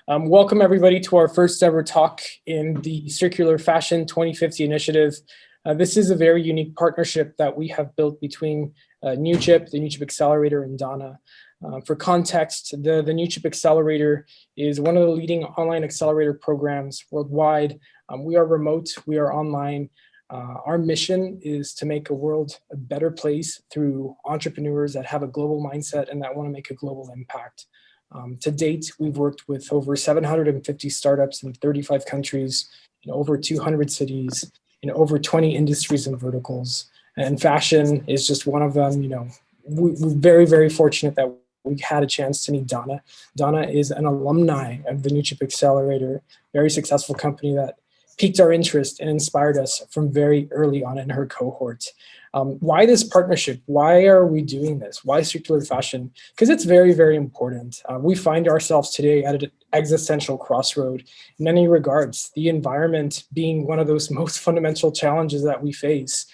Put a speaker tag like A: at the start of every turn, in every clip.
A: Welcome everybody to our first ever talk in the Circular Fashion 2050 initiative. This is a very unique partnership that we have built between NewChip, the NewChip Accelerator, and Dhana. For context, the NewChip Accelerator is one of the leading online accelerator programs worldwide. We are remote, we are online. Our mission is to make a world a better place through entrepreneurs that have a global mindset and that want to make a global impact. To date, we've worked with over 750 startups in 35 countries, in over 200 cities, in over 20 industries and verticals. And fashion is just one of them. We're very, very fortunate that we had a chance to meet Dhana. Dhana is an alumni of the NewChip Accelerator, very successful company that piqued our interest and inspired us from very early on in her cohort. Why this partnership? Why are we doing this? Why circular fashion? Because it's very, very important. We find ourselves today at an existential crossroad in many regards, the environment being one of those most fundamental challenges that we face.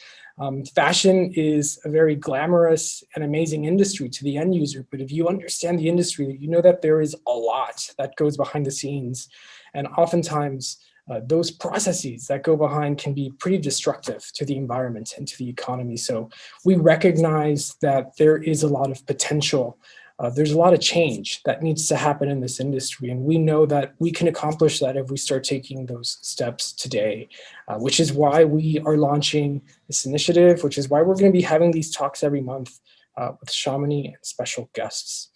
A: Fashion is a very glamorous and amazing industry to the end user, but if you understand the industry, you know that there is a lot that goes behind the scenes. And oftentimes, those processes that go behind can be pretty destructive to the environment and to the economy. So we recognize that there is a lot of potential. There's a lot of change that needs to happen in this industry. And we know that we can accomplish that if we start taking those steps today, which is why we are launching this initiative, which is why we're going to be having these talks every month with Shamini and special guests.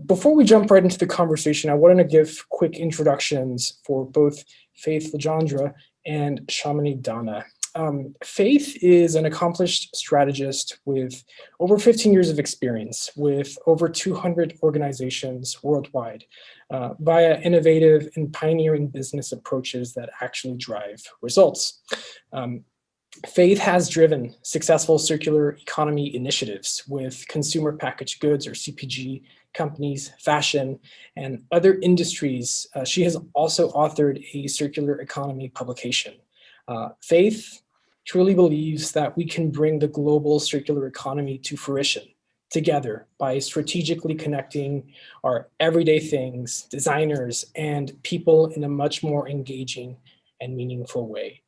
A: Before we jump right into the conversation, I wanted to give quick introductions for both Faith LeGendre and Shamini Dhana. Faith is an accomplished strategist with over 15 years of experience with over 200 organizations worldwide via innovative and pioneering business approaches that actually drive results. Faith has driven successful circular economy initiatives with consumer packaged goods or CPG companies, fashion, and other industries. She has also authored a circular economy publication. Faith truly believes that we can bring the global circular economy to fruition together by strategically connecting our everyday things, designers, and people in a much more engaging and meaningful way.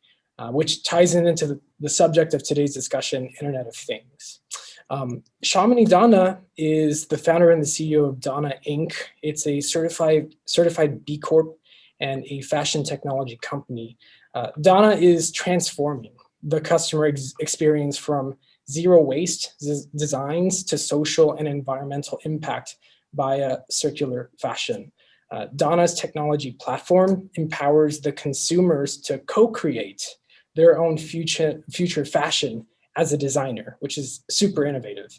A: Which ties into the subject of today's discussion, Internet of Things. Shamini Dhana is the founder and the CEO of Dhana Inc. It's a certified B Corp and a fashion technology company. Dhana is transforming the customer experience from zero waste designs to social and environmental impact via circular fashion. Dhana's technology platform empowers the consumers to co-create their own future fashion as a designer, which is super innovative.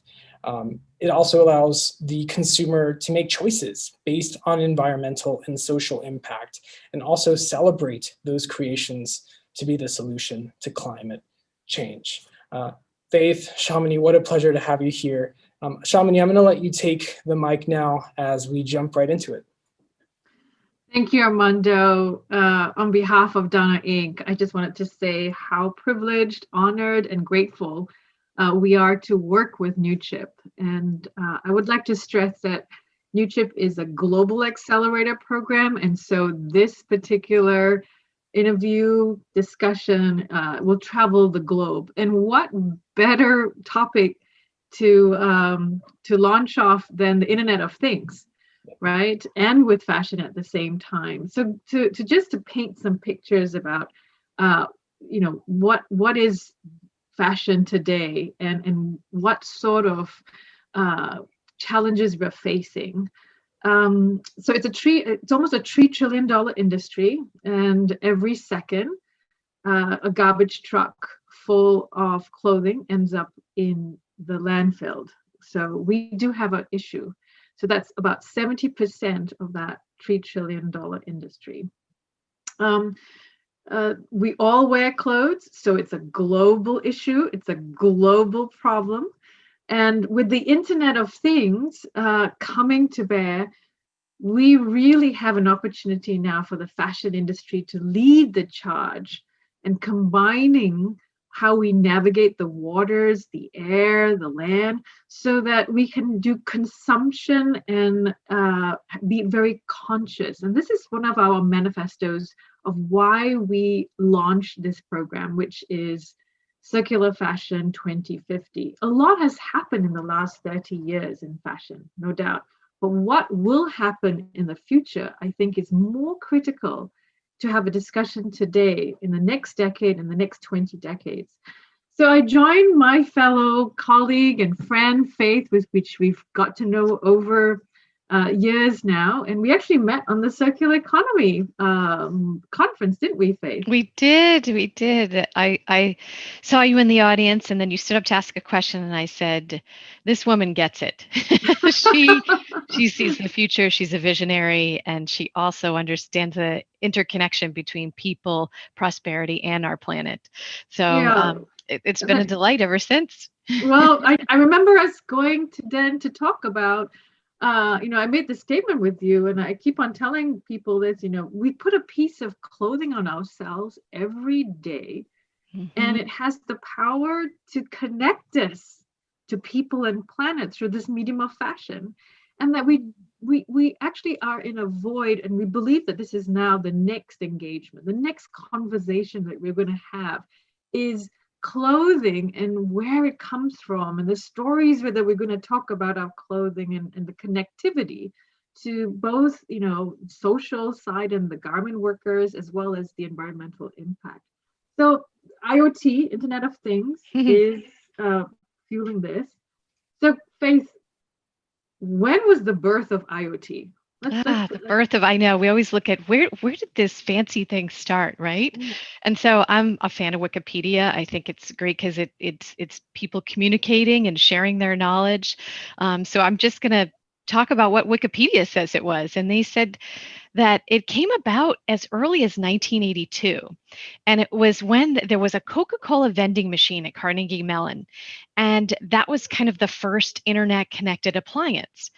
A: It also allows the consumer to make choices based on environmental and social impact, and also celebrate those creations to be the solution to climate change. Faith, Shamini, what a pleasure to have you here. Shamini, I'm gonna let you take the mic now as we jump right into it.
B: Thank you, Armando. On behalf of Dhana Inc., I just wanted to say how privileged, honored, and grateful we are to work with NewChip. And I would like to stress that NewChip is a global accelerator program. And so this particular interview discussion will travel the globe. And what better topic to launch off than the Internet of Things? Right, and with fashion at the same time. So to paint some pictures about what is fashion today and what sort of challenges we're facing. So it's almost a $3 trillion industry, and every second a garbage truck full of clothing ends up in the landfill. So we do have an issue. So that's about 70% of that $3 trillion industry. We all wear clothes, so it's a global issue. It's a global problem. And with the Internet of Things coming to bear, we really have an opportunity now for the fashion industry to lead the charge and combining how we navigate the waters, the air, the land, so that we can do consumption and be very conscious. And this is one of our manifestos of why we launched this program, which is Circular Fashion 2050. A lot has happened in the last 30 years in fashion, no doubt. But what will happen in the future, I think, is more critical to have a discussion today, in the next decade, in the next 20 decades. So I joined my fellow colleague and friend, Faith, with which we've got to know over years now. And we actually met on the Circular Economy conference, didn't we, Faith?
C: We did. I saw you in the audience, and then you stood up to ask a question, and I said, "This woman gets it. She sees the future. She's a visionary, and she also understands the interconnection between people, prosperity, and our planet." So
B: Yeah.
C: it's been a delight ever since.
B: Well, I remember us going to talk about, I made the statement with you, and I keep on telling people this, we put a piece of clothing on ourselves every day, and it has the power to connect us to people and planet through this medium of fashion. And that we actually are in a void, and we believe that this is now the next engagement, the next conversation that we're going to have is clothing and where it comes from, and the stories that we're going to talk about our clothing, and the connectivity to both social side and the garment workers, as well as the environmental impact. So IoT, Internet of Things, is fueling this. So Faith, when was the birth of IoT?
C: The birth of, I know, we always look at where did this fancy thing start, right? And so I'm a fan of Wikipedia. I think it's great because it's people communicating and sharing their knowledge. So I'm just going to talk about what Wikipedia says it was. And they said that it came about as early as 1982. And it was when there was a Coca-Cola vending machine at Carnegie Mellon. And that was kind of the first internet connected appliance.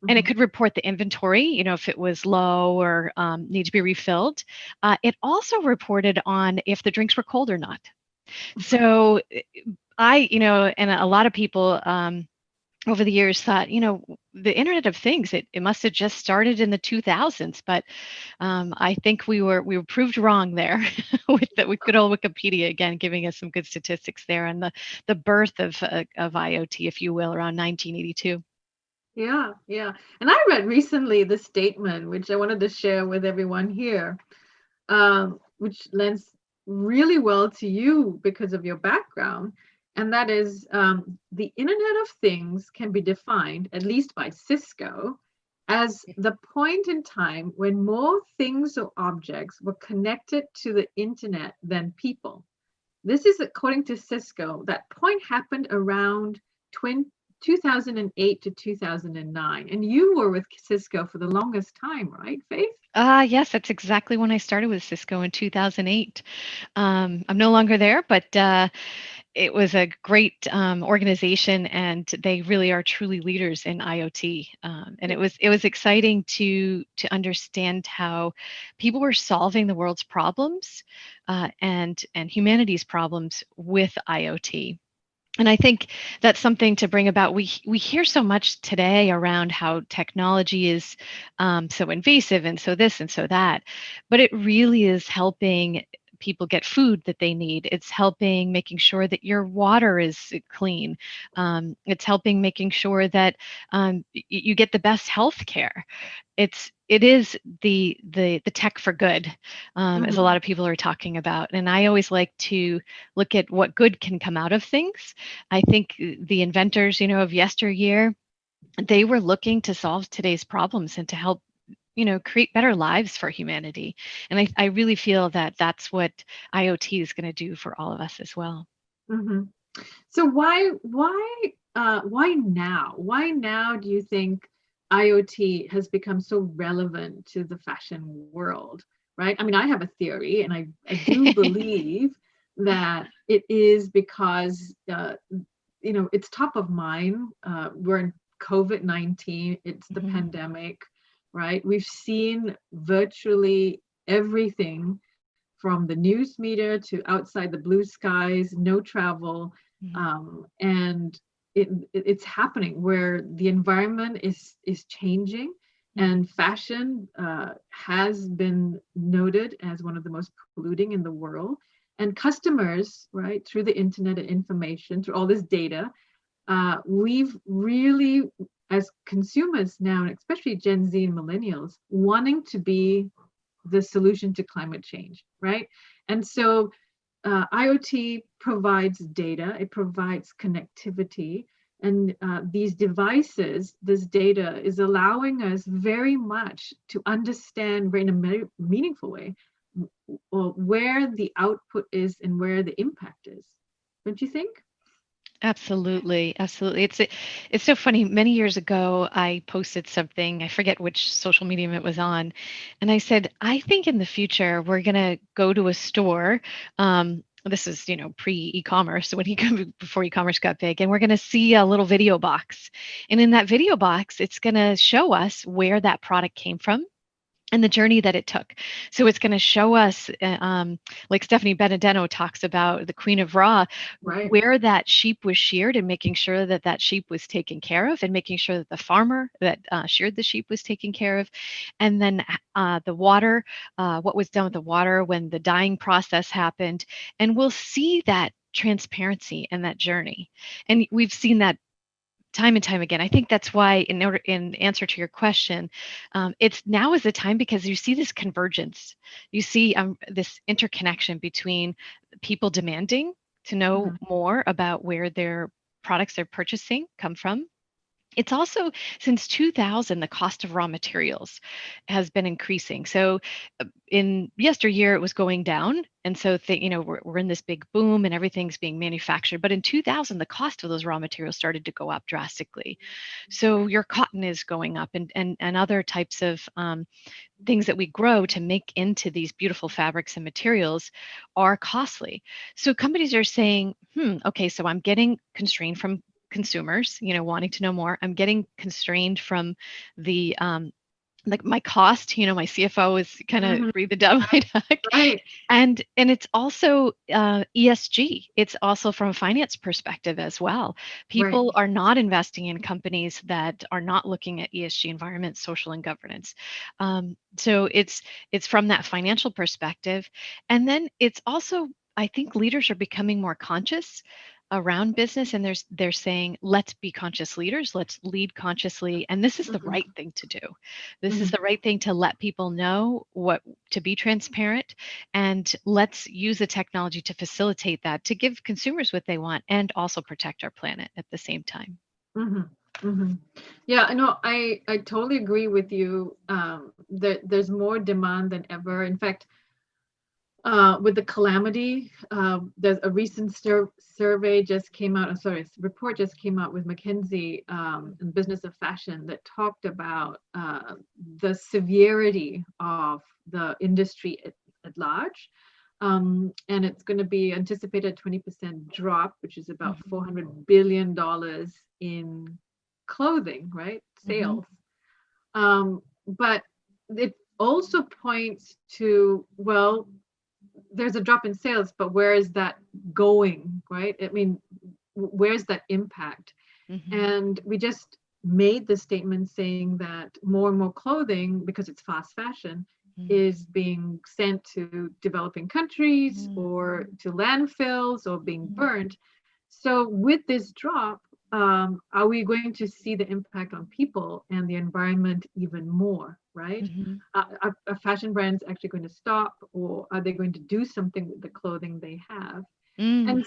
C: And it could report the inventory, if it was low or need to be refilled. It also reported on if the drinks were cold or not. So and a lot of people over the years thought, the Internet of Things, it must have just started in the 2000s. But I think we were proved wrong there with good old Wikipedia, again, giving us some good statistics there, and the birth of IoT, if you will, around 1982.
B: Yeah. And I read recently the statement, which I wanted to share with everyone here, which lends really well to you because of your background. And that is the Internet of Things can be defined, at least by Cisco, as the point in time when more things or objects were connected to the internet than people. This is according to Cisco. That point happened around 2008 to 2009. And you were with Cisco for the longest time, right, Faith?
C: Yes, that's exactly when I started with Cisco in 2008. I'm no longer there, but it was a great organization, and they really are truly leaders in IoT. And it was exciting to understand how people were solving the world's problems and humanity's problems with IoT. And I think that's something to bring about. We hear so much today around how technology is so invasive and so this and so that, but it really is helping people get food that they need. It's helping making sure that your water is clean. It's helping making sure that you get the best health care. It is the tech for good, as a lot of people are talking about. And I always like to look at what good can come out of things. I think the inventors, of yesteryear, they were looking to solve today's problems and to help create better lives for humanity. And I really feel that that's what IoT is going to do for all of us as well.
B: So why now? Why now do you think IoT has become so relevant to the fashion world, right? I mean, I have a theory, and I do believe that it is because, it's top of mind. We're in COVID-19, it's the pandemic, right? We've seen virtually everything from the news media to outside the blue skies, no travel. And it's happening where the environment is changing, and fashion has been noted as one of the most polluting in the world. And customers, right, through the internet and information, through all this data, we've really, as consumers now, and especially Gen Z and millennials, wanting to be the solution to climate change, right? And so IoT provides data, it provides connectivity, and these devices, this data is allowing us very much to understand in a meaningful way where the output is and where the impact is. Don't you think?
C: Absolutely, absolutely. It's so funny. Many years ago, I posted something. I forget which social medium it was on, and I said, I think in the future we're gonna go to a store. This is, pre-e-commerce, when before e-commerce got big, and we're gonna see a little video box, and in that video box, it's gonna show us where that product came from and the journey that it took. So it's going to show us, like Stephanie Benedetto talks about, the Queen of Raw,
B: Right.
C: where that sheep was sheared and making sure that that sheep was taken care of, and making sure that the farmer that sheared the sheep was taken care of. And then the water, what was done with the water when the dyeing process happened. And we'll see that transparency and that journey. And we've seen that time and time again. I think that's why, in answer to your question, it's now is the time, because you see this convergence. You see this interconnection between people demanding to know more about where their products they're purchasing come from. It's also, since 2000, the cost of raw materials has been increasing. So in yesteryear, it was going down. And so, we're in this big boom and everything's being manufactured. But in 2000, the cost of those raw materials started to go up drastically. So your cotton is going up, and other types of things that we grow to make into these beautiful fabrics and materials are costly. So companies are saying, okay, so I'm getting constrained from consumers, wanting to know more. I'm getting constrained from the like my cost, my CFO is kind of breathing down my neck.
B: Right.
C: And it's also ESG. It's also from a finance perspective as well. People are not investing in companies that are not looking at ESG, environment, social, and governance. So it's from that financial perspective. And then it's also, I think leaders are becoming more conscious around business, and they're saying, let's be conscious leaders, let's lead consciously, and this is the right thing to do. This is the right thing to let people know, what to be transparent, and let's use the technology to facilitate that, to give consumers what they want and also protect our planet at the same time.
B: Yeah, I know. I totally agree with you. There's more demand than ever. In fact, with the calamity, there's a recent survey just came out, report just came out with McKinsey in Business of Fashion that talked about the severity of the industry at large. And it's going to be anticipated 20% drop, which is about $400 billion in clothing, right? Sales. But it also points to, well, there's a drop in sales, but where is that going, right? I mean, where's that impact? And we just made the statement saying that more and more clothing, because it's fast fashion, is being sent to developing countries or to landfills or being burned. So with this drop, are we going to see the impact on people and the environment even more, right? Are fashion brands actually going to stop, or are they going to do something with the clothing they have? And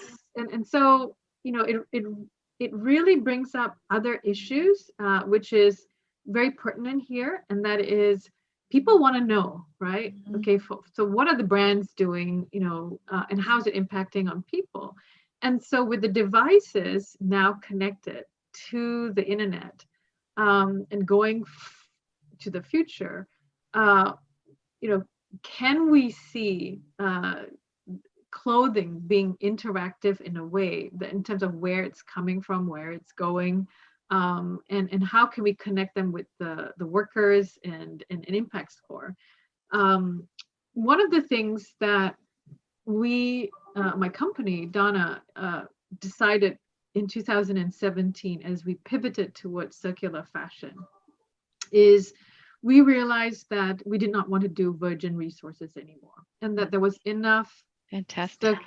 B: so, it really brings up other issues, which is very pertinent here, and that is people want to know, right? Okay, so what are the brands doing, and how is it impacting on people? And so with the devices now connected to the internet, and going to the future, can we see clothing being interactive in a way that, in terms of where it's coming from, where it's going, and how can we connect them with the workers and impact score? One of the things that my company, Dhana, decided in 2017, as we pivoted towards circular fashion, is we realized that we did not want to do virgin resources anymore, and that there was enough,
C: Fantastic.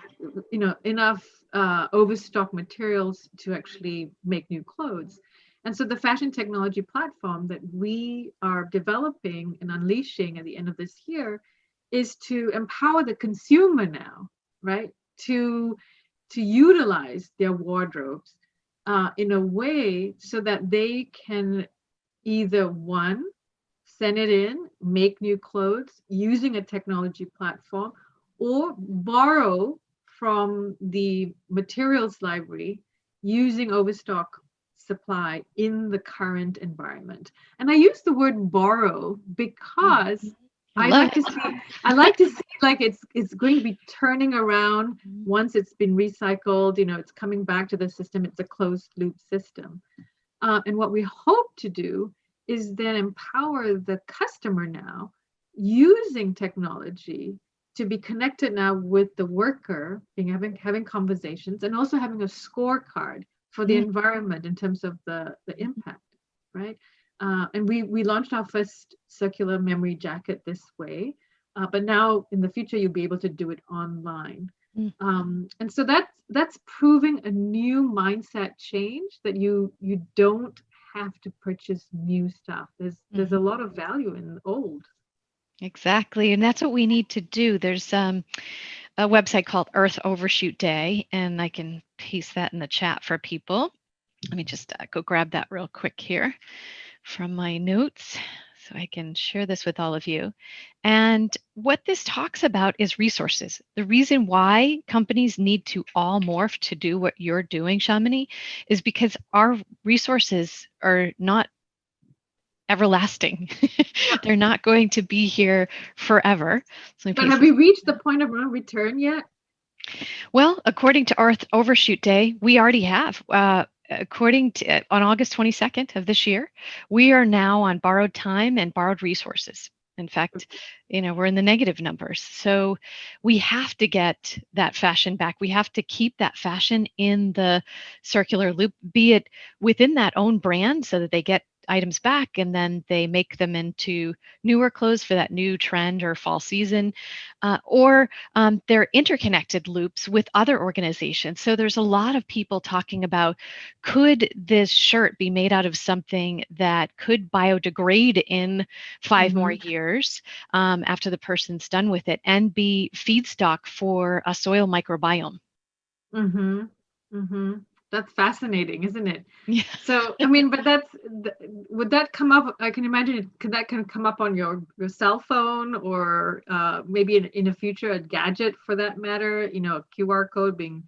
B: enough overstock materials to actually make new clothes. And so the fashion technology platform that we are developing and unleashing at the end of this year is to empower the consumer now, right? To utilize their wardrobes in a way so that they can either one, send it in, make new clothes using a technology platform, or borrow from the materials library using overstock supply in the current environment. And I use the word borrow because I like to see like it's going to be turning around once it's been recycled, it's coming back to the system. It's a closed loop system. And what we hope to do is then empower the customer now using technology to be connected now with the worker, having conversations, and also having a scorecard for the environment in terms of the impact, right? And we launched our first circular memory jacket this way, but now in the future you'll be able to do it online. And so that's proving a new mindset change, that you don't have to purchase new stuff. There's a lot of value in old.
C: Exactly. And that's what we need to do. There's a website called Earth Overshoot Day, and I can paste that in the chat for people. Let me just go grab that real quick here from my notes so I can share this with all of you. And what this talks about is resources. The reason why companies need to all morph to do what you're doing, Shamini, is because our resources are not everlasting. They're not going to be here forever. So
B: but have we reached the point of no return yet?
C: Well, according to Earth Overshoot Day, we already have. According to on August 22nd of this year, we are now on borrowed time and borrowed resources. In fact, we're in the negative numbers. So we have to get that fashion back. We have to keep that fashion in the circular loop, be it within that own brand so that they get items back and then they make them into newer clothes for that new trend or fall season, or they're interconnected loops with other organizations. So there's a lot of people talking about, could this shirt be made out of something that could biodegrade in 5 more years after the person's done with it and be feedstock for a soil microbiome?
B: That's fascinating, isn't it?
C: Yeah.
B: So, but would that come up? I can imagine could that kind of come up on your cell phone, or maybe in the future a gadget for that matter, a QR code being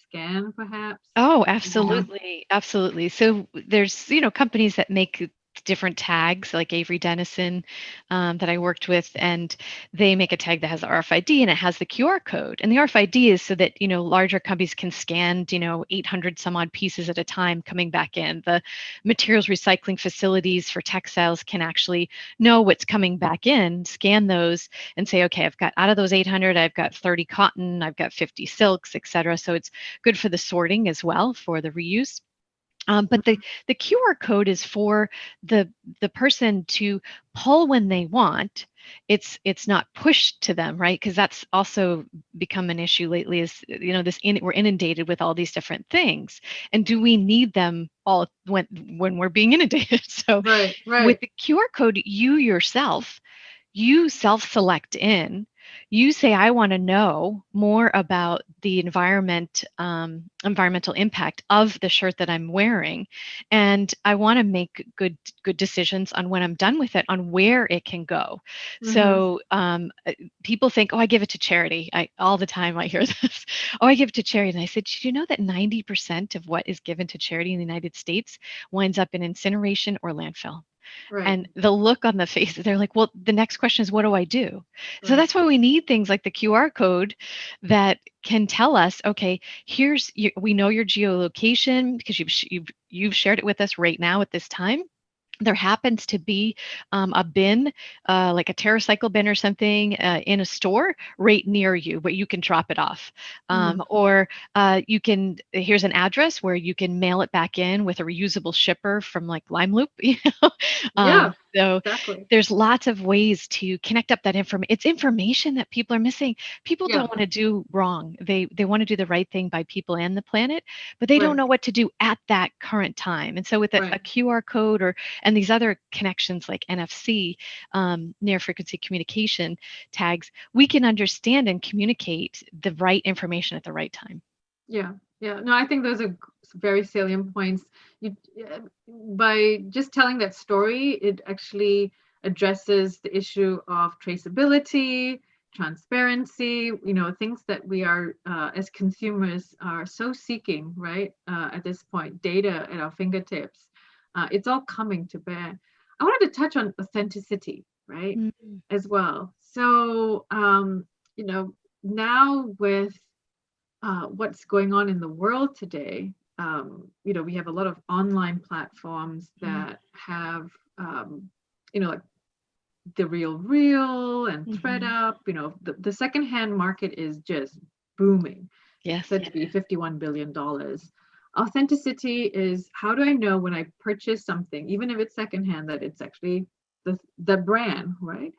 B: scanned perhaps?
C: Oh, absolutely. Absolutely. So there's, companies that make different tags like Avery Dennison that I worked with, and they make a tag that has the RFID and it has the QR code. And the RFID is so that, larger companies can scan, 800 some odd pieces at a time coming back in. The materials recycling facilities for textiles can actually know what's coming back in, scan those and say, okay, I've got out of those 800, I've got 30 cotton, I've got 50 silks, et cetera. So it's good for the sorting as well for the reuse. But the QR code is for the person to pull when they want. It's not pushed to them, right? Because that's also become an issue lately. Is we're inundated with all these different things, and do we need them all when we're being inundated? So
B: right.
C: With the QR code, you self-select in. You say, I want to know more about the environmental impact of the shirt that I'm wearing, and I want to make good decisions on when I'm done with it, on where it can go. So people think, oh, I give it to charity. All the time I hear this. Oh, I give it to charity. And I said, did you know that 90% of what is given to charity in the United States winds up in incineration or landfill?
B: Right.
C: And the look on the face, they're like, well, the next question is, what do I do? Right. So that's why we need things like the QR code that can tell us, okay, we know your geolocation because you've shared it with us right now at this time. there happens to be a bin, like a TerraCycle bin or something, in a store right near you, where you can drop it off. Or you can, here's an address where you can mail it back in with a reusable shipper from like Lime Loop.
B: Yeah,
C: So
B: exactly.
C: there's lots of ways to connect up that information. It's information that people are missing. People
B: Yeah,
C: don't want to do wrong. They want to do the right thing by people and the planet, but they don't
B: right,
C: know what to do at that current time. And so with a
B: right.
C: QR code and these other connections like NFC, near frequency communication tags, we can understand and communicate the right information at the right time.
B: Yeah, yeah. No, I think those are very salient points. By just telling that story, it actually addresses the issue of traceability, transparency, things that we are, as consumers, are so seeking, right? At this point, data at our fingertips. It's all coming to bear. I wanted to touch on authenticity, right,
C: Mhm.
B: as well. So, now with what's going on in the world today, we have a lot of online platforms that have, like the Real and
C: Mhm.
B: ThreadUp. The secondhand market is just booming. It's
C: Yes.
B: said to be $51 billion. Authenticity is, how do I know when I purchase something, even if it's secondhand, that it's actually the brand, right?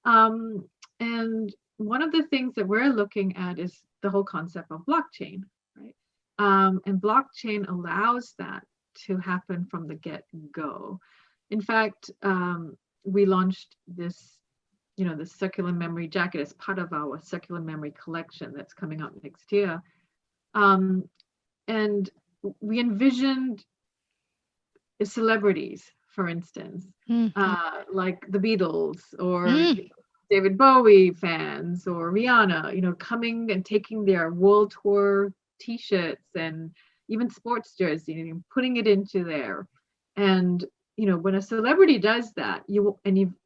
B: Um, and one of the things that we're looking at is the whole concept of blockchain, right? And blockchain allows that to happen from the get-go. In fact, we launched the circular memory jacket as part of our circular memory collection that's coming out next year. Um, and we envisioned celebrities, for instance,
C: Mhm.
B: like the Beatles or
C: Mm.
B: David Bowie fans or Rihanna, coming and taking their world tour T-shirts and even sports jersey and putting it into there. And when a celebrity does that,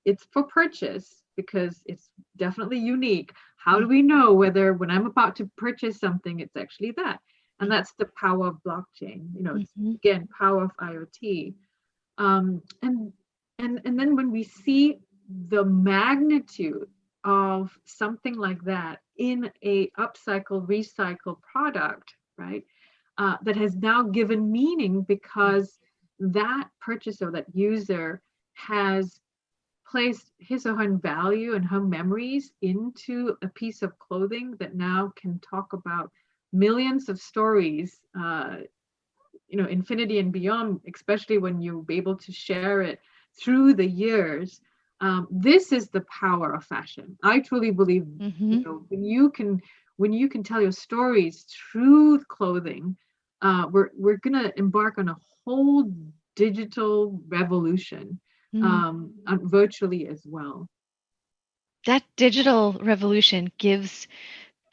B: it's for purchase because it's definitely unique. How do we know whether when I'm about to purchase something, it's actually that? And that's the power of blockchain. It's
C: Mhm.
B: again power of IoT. And then when we see the magnitude of something like that in a upcycle recycle product, right, that has now given meaning because that purchaser, that user, has placed his or her value and her memories into a piece of clothing that now can talk about millions of stories, infinity and beyond, especially when you're able to share it through the years. This is the power of fashion. I truly believe,
C: Mhm.
B: when you can tell your stories through clothing, we're gonna embark on a whole digital revolution,
C: Mm.
B: virtually as well.
C: That digital revolution gives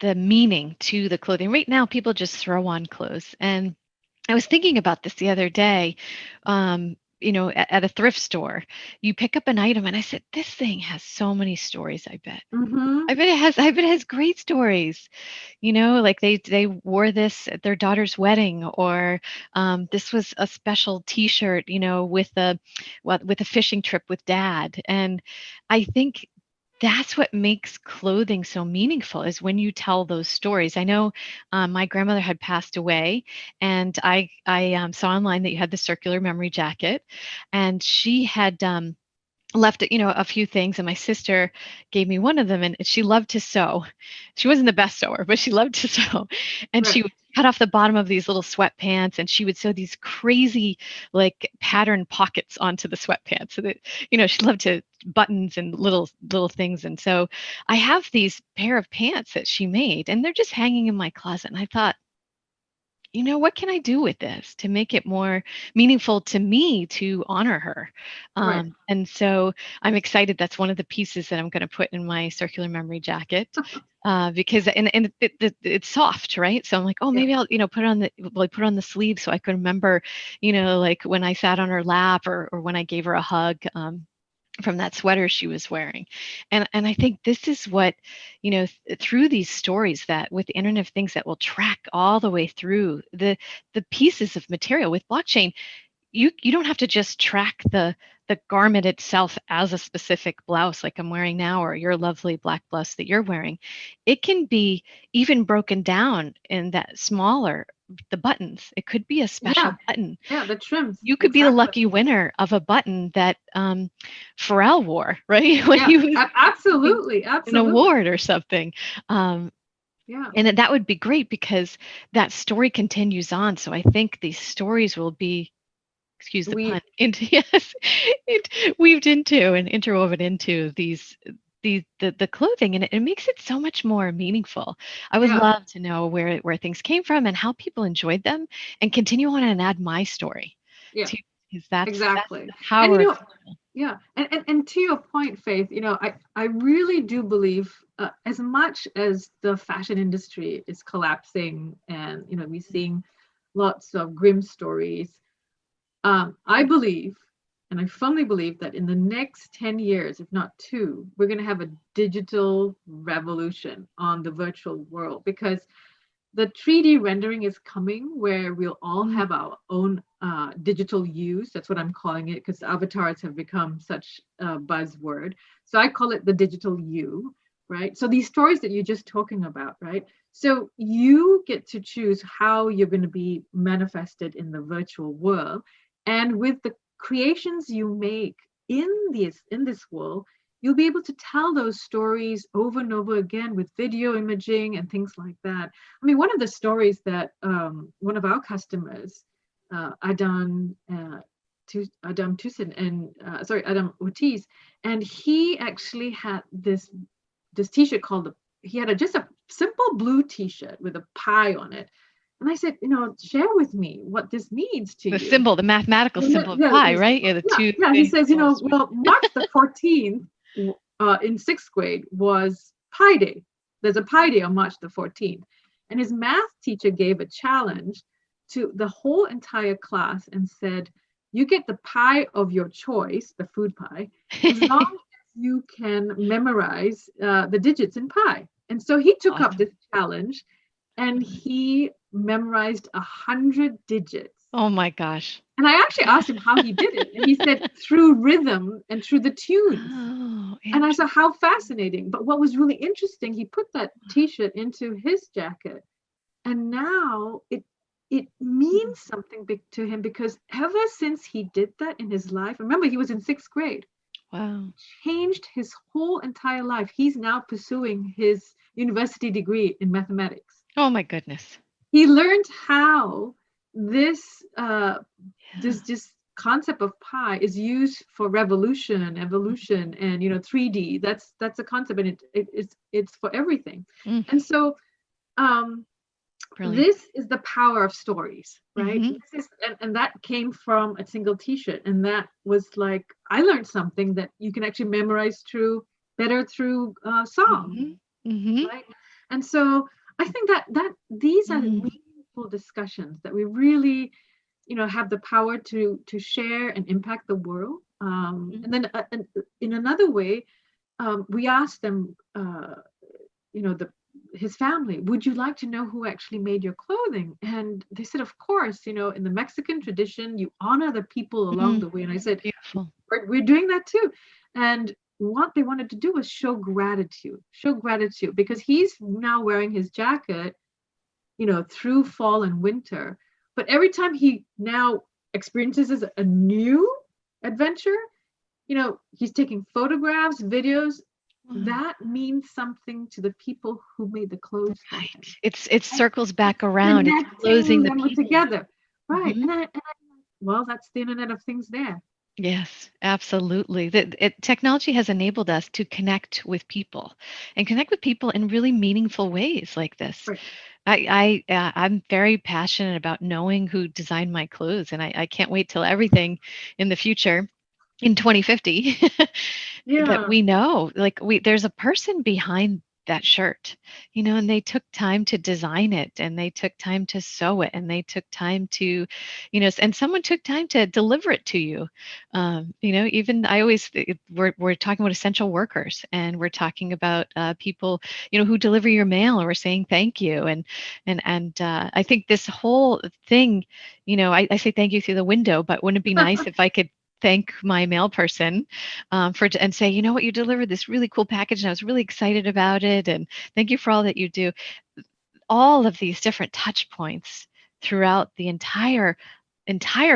C: the meaning to the clothing. Right now, people just throw on clothes. And I was thinking about this the other day. At a thrift store, you pick up an item, and I said, "This thing has so many stories. I bet.
B: Mm-hmm.
C: I bet it has. I bet it has great stories. Like they wore this at their daughter's wedding, or this was a special T-shirt. With a fishing trip with dad. And I think that's what makes clothing so meaningful, is when you tell those stories. I know my grandmother had passed away, and I saw online that you had the circular memory jacket, and she had left a few things, and my sister gave me one of them, and she loved to sew. She wasn't the best sewer, but she loved to sew, and she
B: Right.
C: would cut off the bottom of these little sweatpants, and she would sew these crazy like pattern pockets onto the sweatpants, so that she loved to buttons and little things. And so I have these pair of pants that she made, and they're just hanging in my closet, and I thought, what can I do with this to make it more meaningful to me, to honor her?
B: Right.
C: And so I'm excited. That's one of the pieces that I'm going to put in my circular memory jacket, because it's soft, right? So I'm like, oh,
B: Yeah.
C: maybe I'll put on the sleeve so I can remember, like when I sat on her lap, or when I gave her a hug. From that sweater she was wearing. And I think this is what, through these stories, that with the Internet of Things that will track all the way through the pieces of material with blockchain, you don't have to just track the the garment itself as a specific blouse like I'm wearing now, or your lovely black blouse that you're wearing. It can be even broken down in that smaller, the buttons. It could be a special
B: Yeah,
C: button.
B: yeah, the trims.
C: You could be the
B: Exactly.
C: lucky winner of a button that Pharrell wore, right? When
B: Yeah,
C: he was getting
B: absolutely,
C: an
B: absolutely.
C: award or something. Um,
B: Yeah,
C: and that would be great because that story continues on. So I think these stories will be, excuse the
B: we
C: pun, into yes, weaved into and interwoven into the clothing, and it makes it so much more meaningful. I would
B: yeah,
C: love to know where things came from and how people enjoyed them, and continue on and add my story
B: yeah,
C: to, because that's
B: exactly.
C: the
B: And
C: power of
B: yeah, and to your point, Faith, I really do believe, as much as the fashion industry is collapsing, and we're seeing lots of grim stories, I believe, and I firmly believe that in the next 10 years, if not two, we're going to have a digital revolution on the virtual world, because the 3D rendering is coming, where we'll all
C: Mm,
B: have our own digital use. That's what I'm calling it, because avatars have become such a buzzword. So I call it the digital you, right? So these stories that you're just talking about, right? So you get to choose how you're going to be manifested in the virtual world. And with the creations you make in this world, you'll be able to tell those stories over and over again with video imaging and things like that. I mean, one of the stories that one of our customers, Adam Tucson, and Adam Ortiz, and he actually had this T-shirt called he had just a simple blue T-shirt with a pie on it, and I said, share with me what this means to
C: the
B: you.
C: symbol, the mathematical
B: Yeah,
C: symbol of
B: yeah,
C: pi, right? Yeah, the
B: yeah,
C: two
B: yeah. He
C: things
B: says,
C: almost.
B: well, March the 14th, in sixth grade was Pi Day. There's a Pi Day on March the 14th. And his math teacher gave a challenge to the whole entire class and said, you get the pie of your choice, the food pie, as long as you can memorize the digits in pi. And so he took up
C: Awesome.
B: this challenge, and he memorized 100 digits.
C: Oh my gosh.
B: And I actually asked him how he did it. And he said through rhythm and through the tunes.
C: Oh,
B: And I said, how fascinating. But what was really interesting, he put that T-shirt into his jacket. And now it means something big to him, because ever since he did that in his life, remember, he was in sixth grade,
C: wow.
B: changed his whole entire life. He's now pursuing his university degree in mathematics.
C: Oh my goodness.
B: He learned how this
C: Yeah.
B: this concept of pi is used for revolution, evolution, and 3D. That's a concept, and it's for everything.
C: Mm,
B: And so
C: brilliant.
B: this is the power of stories, right?
C: Mm-hmm.
B: This is, and that came from a single T-shirt, and that was like, I learned something that you can actually memorize better through song,
C: Mm-hmm. Mm-hmm.
B: right? And so I think that these are
C: Mm,
B: meaningful discussions that we really have the power to share and impact the world. And then in another way, we asked them, his family, would you like to know who actually made your clothing? And they said, of course. In the Mexican tradition, you honor the people along
C: mm,
B: the way. And I said,
C: beautiful.
B: we're doing that too. And what they wanted to do was show gratitude, because he's now wearing his jacket through fall and winter. But every time he now experiences a new adventure, he's taking photographs, videos.
C: Wow.
B: That means something to the people who made the clothes for
C: Right.
B: him.
C: It
B: And
C: circles back around. It's closing
B: connecting
C: the
B: them
C: people.
B: together. Right.
C: Hmm.
B: Well, that's the Internet of Things there.
C: Yes, absolutely. Technology has enabled us to connect with people and connect with people in really meaningful ways like this.
B: Right.
C: I'm very passionate about knowing who designed my clothes, and I can't wait till everything in the future in 2050 that
B: Yeah.
C: we know, like there's a person behind that shirt, and they took time to design it, and they took time to sew it, and they took time to, and someone took time to deliver it to you. Even I always, we're talking about essential workers, and we're talking about people, who deliver your mail, and we're saying thank you. And I think this whole thing, I say thank you through the window, but wouldn't it be nice if I could thank my mail person and say, you know what, you delivered this really cool package and I was really excited about it. And thank you for all that you do. All of these different touch points throughout the entire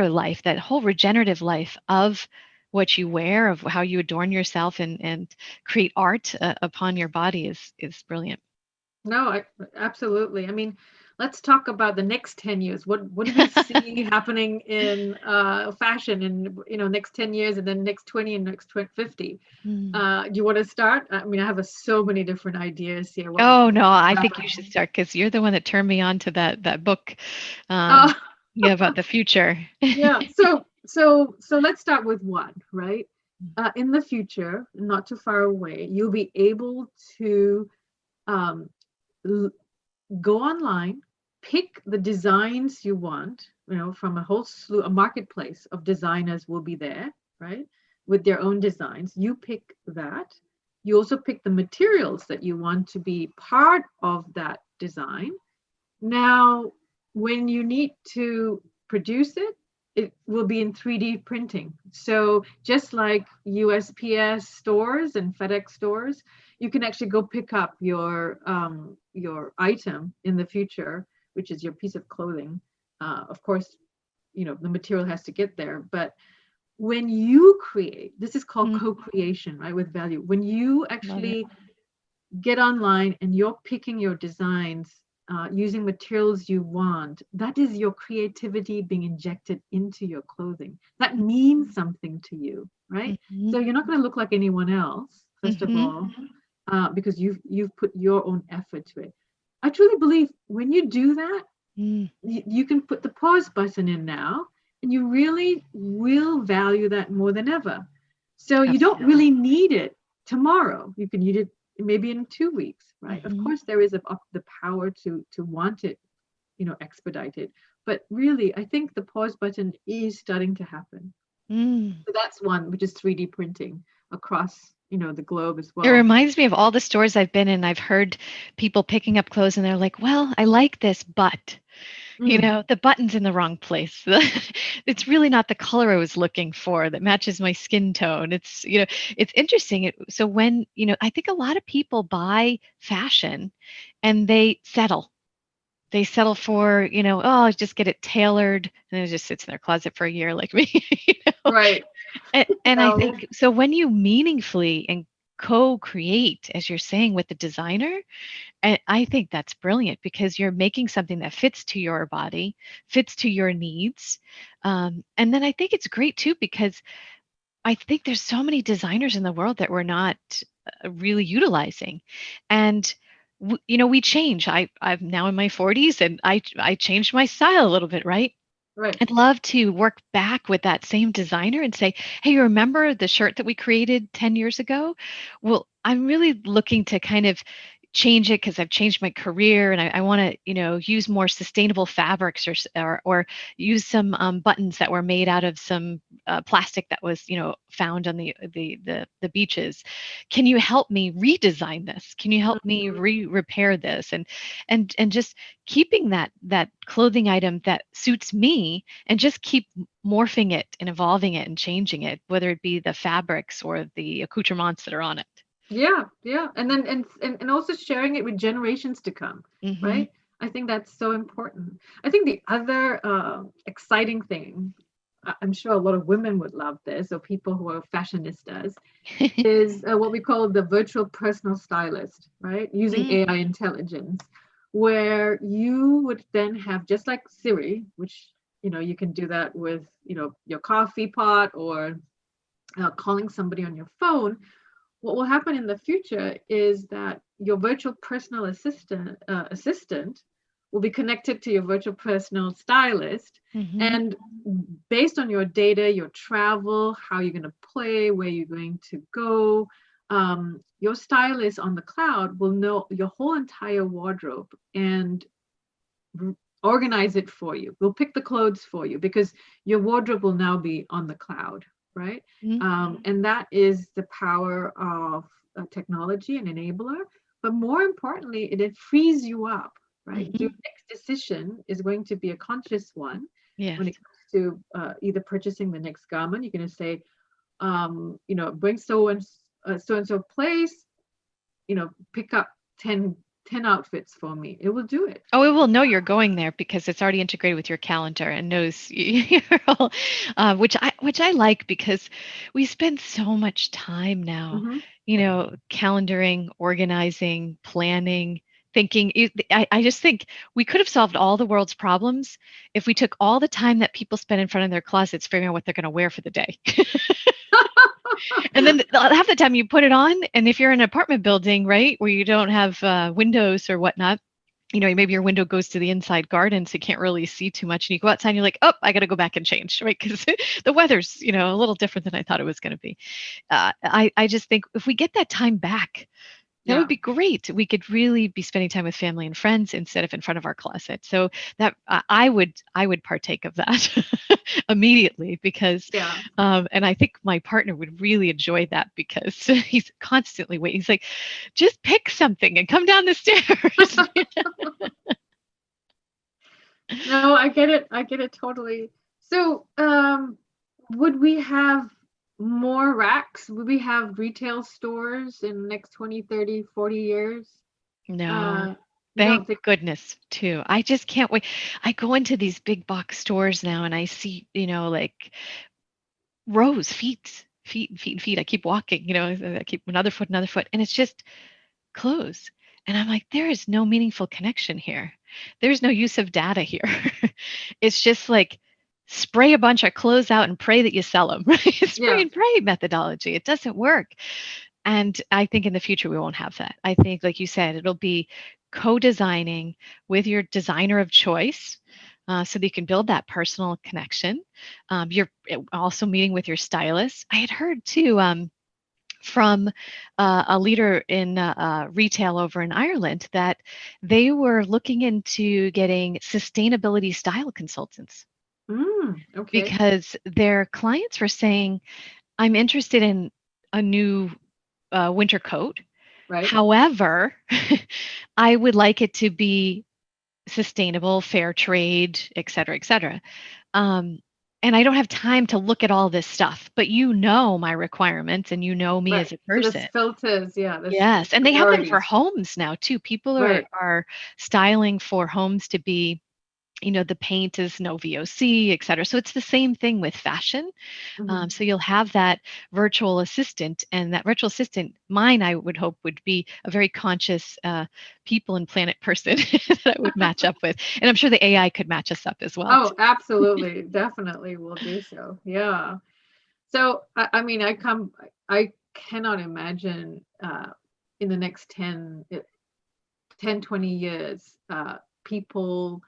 C: life, that whole regenerative life of what you wear, of how you adorn yourself and create art upon your body is brilliant.
B: No, absolutely. I mean, let's talk about the next 10 years. What do we see happening in fashion in next 10 years, and then next 20 and next 50? Do you want to start? I mean, I have so many different ideas here.
C: Oh no, I think you should start because you're the one that turned me on to that book. Yeah, about the future.
B: Yeah. So let's start with one, right? In the future, not too far away, you'll be able to go online, pick the designs you want, from a whole slew, a marketplace of designers will be there, right? With their own designs. You pick that. You also pick the materials that you want to be part of that design. Now, when you need to produce it, it will be in 3D printing. So just like USPS stores and FedEx stores, you can actually go pick up your item in the future, which is your piece of clothing. Of course, the material has to get there. But when you create, this is called co-creation, right, with value. When you actually get online and you're picking your designs using materials you want, that is your creativity being injected into your clothing. That means something to you, right? So you're not going to look like anyone else, first of all, because you've put your own effort to it. I truly believe when you do that, you can put the pause button in now, and you really will value that more than ever. So you don't really need it tomorrow. You can need it maybe in 2 weeks, right? Of course, there is the power to want it, expedited. But really, I think the pause button is starting to happen. So that's one, which is 3D printing across, the globe as well.
C: It reminds me of all the stores I've been in. I've heard people picking up clothes and they're like, well, I like this, but the button's in the wrong place. It's really not the color I was looking for that matches my skin tone. It's, it's interesting. So when, I think a lot of people buy fashion and they settle. They settle for, oh, I'll just get it tailored, and it just sits in their closet for a year like me.
B: Right.
C: And I think, so when you meaningfully and co-create, as you're saying, with the designer, and I think that's brilliant because you're making something that fits to your body, fits to your needs. And then I think it's great too, because I think there's so many designers in the world that we're not really utilizing. And we change. I'm now in my 40s and I changed my style a little bit, right?
B: Right.
C: I'd love to work back with that same designer and say, hey, you remember the shirt that we created 10 years ago? Well, I'm really looking to kind of change it because I've changed my career and I want to, use more sustainable fabrics or use some buttons that were made out of some plastic that was, found on the beaches. Can you help me redesign this? Can you help me repair this? And just keeping that clothing item that suits me and just keep morphing it and evolving it and changing it, whether it be the fabrics or the accoutrements that are on it.
B: Yeah. And then and also sharing it with generations to come, right? I think that's so important. I think the other exciting thing, I'm sure a lot of women would love this, or people who are fashionistas, is what we call the virtual personal stylist, right? Using AI intelligence, where you would then have, just like Siri, which, you can do that with, your coffee pot or calling somebody on your phone. What will happen in the future is that your virtual personal assistant will be connected to your virtual personal stylist. And based on your data, your travel, how you're going to play, where you're going to go, your stylist on the cloud will know your whole entire wardrobe and organize it for you. We'll pick the clothes for you because your wardrobe will now be on the cloud, right? And that is the power of technology and enabler. But more importantly, it frees you up, right? Your next decision is going to be a conscious one when it comes to either purchasing the next garment, you're going to say, bring so and so place, pick up 10 outfits for me. It will do it.
C: Oh, it will know you're going there because it's already integrated with your calendar and knows you're all, which I like because we spend so much time now, calendaring, organizing, planning, thinking. I just think we could have solved all the world's problems if we took all the time that people spend in front of their closets figuring out what they're going to wear for the day. And then half the time you put it on, and if you're in an apartment building, right, where you don't have windows or whatnot, maybe your window goes to the inside garden, so you can't really see too much. And you go outside and you're like, oh, I got to go back and change, right? Because the weather's, a little different than I thought it was going to be. I just think if we get that time back, that would be great. We could really be spending time with family and friends instead of in front of our closet. So that I would partake of that immediately because, and I think my partner would really enjoy that because he's constantly waiting. He's like, just pick something and come down the stairs.
B: No, I get it. I get it totally. So, would we have more racks? Would we have retail stores in the next 20, 30, 40 years?
C: No. Thank goodness, too. I just can't wait. I go into these big box stores now and I see, like rows, feet. I keep walking, I keep another foot, and it's just clothes. And I'm like, there is no meaningful connection here. There's no use of data here. It's just like, spray a bunch of clothes out and pray that you sell them, right? Spray and pray methodology. It doesn't work. And I think in the future, we won't have that. I think, like you said, it'll be co-designing with your designer of choice so that you can build that personal connection. You're also meeting with your stylist. I had heard too, from a leader in retail over in Ireland that they were looking into getting sustainability style consultants.
B: Okay.
C: Because their clients were saying, I'm interested in a new winter coat.
B: Right.
C: However, I would like it to be sustainable, fair trade, et cetera, et cetera. And I don't have time to look at all this stuff, but my requirements and me as a person.
B: So filters,
C: yes, and they have them for homes now too. People are styling for homes to be, the paint is no VOC, et cetera. So it's the same thing with fashion. So you'll have that virtual assistant, and that virtual assistant, mine, I would hope, would be a very conscious people and planet person that I would match up with. And I'm sure the AI could match us up as well.
B: Oh, absolutely. Definitely will do so. Yeah. So, I mean, I cannot imagine in the next 10, 20 years, people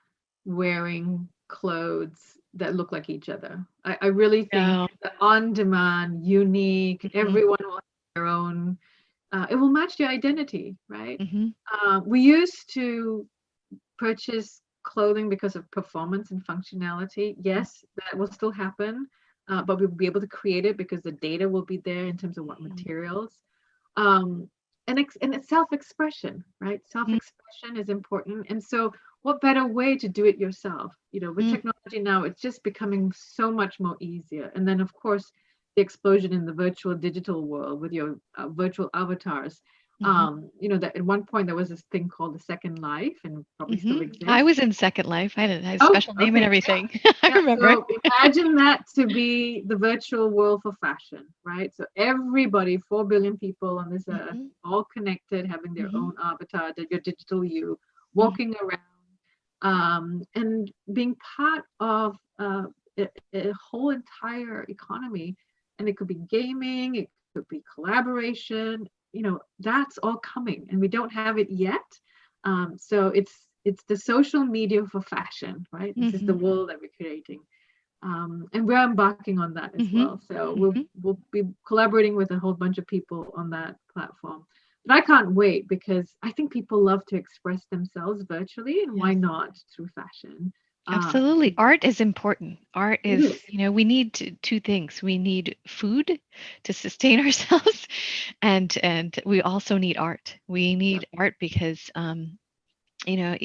B: wearing clothes that look like each other. I really think the on-demand, unique, everyone will have their own, it will match your identity, right? We used to purchase clothing because of performance and functionality. Yes, that will still happen, but we'll be able to create it because the data will be there in terms of what materials. And it's self-expression, right? Self-expression is important. And so what better way to do it yourself? With technology now, it's just becoming so much more easier. And then, of course, the explosion in the virtual digital world with your virtual avatars. That at one point there was this thing called the Second Life, and probably still exists.
C: I was in Second Life. I had a special name and everything. I remember.
B: So imagine that to be the virtual world for fashion, right? So everybody, 4 billion people on this earth, all connected, having their own avatar, your digital you, walking around, and being part of a whole entire economy. And it could be gaming, it could be collaboration. That's all coming, and we don't have it yet. So it's the social media for fashion, right? This is the world that we're creating, and we're embarking on that as well. So we'll be collaborating with a whole bunch of people on that platform. But I can't wait because I think people love to express themselves virtually, and why not through fashion?
C: Absolutely. Art is important. Art is, we need two things. We need food to sustain ourselves, and we also need art. We need art because you know,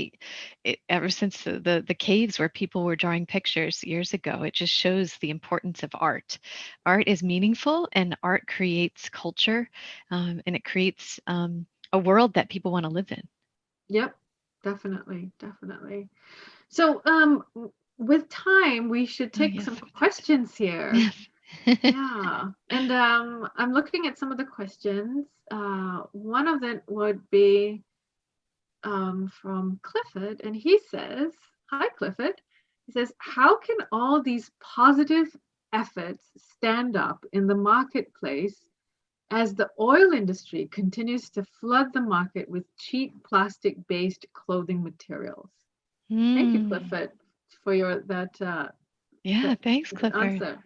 C: ever since the caves where people were drawing pictures years ago, it just shows the importance of art. Art is meaningful, and art creates culture, and it creates a world that people want to live in.
B: Yep, definitely, definitely. So, with time, we should
C: Oh,
B: take
C: yes,
B: some
C: we did.
B: questions here.
C: Yes.
B: Yeah, and I'm looking at some of the questions. One of them would be from Clifford, and he says, "Hi, Clifford." He says, "How can all these positive efforts stand up in the marketplace as the oil industry continues to flood the market with cheap plastic-based clothing materials?" Thank you,
C: Mm.
B: Clifford, for
C: Yeah,
B: that
C: thanks, Clifford.
B: answer.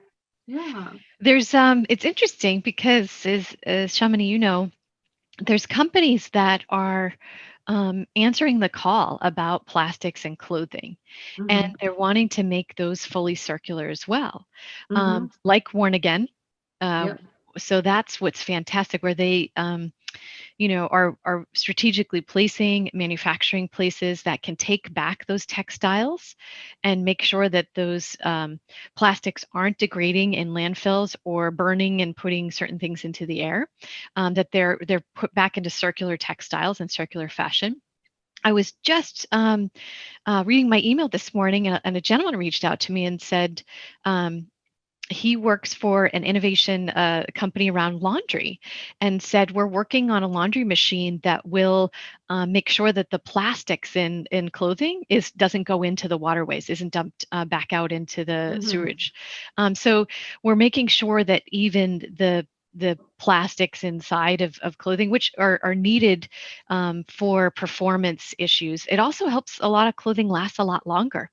B: Yeah.
C: There's it's interesting because as Shamini, you know, there's companies that are answering the call about plastics and clothing, and
B: Mm-hmm.
C: they're wanting to make those fully circular as well,
B: Mm-hmm.
C: like Worn Again. Uh,
B: Yep.
C: so that's what's fantastic, where they are strategically placing manufacturing places that can take back those textiles and make sure that those plastics aren't degrading in landfills or burning and putting certain things into the air, that they're put back into circular textiles and circular fashion. I was just reading my email this morning, and a gentleman reached out to me and said, he works for an innovation company around laundry, and said, we're working on a laundry machine that will make sure that the plastics in clothing doesn't go into the waterways, isn't dumped back out into the
B: Mm-hmm.
C: sewage. So we're making sure that even the plastics inside of clothing, which are needed for performance issues, it also helps a lot of clothing last a lot longer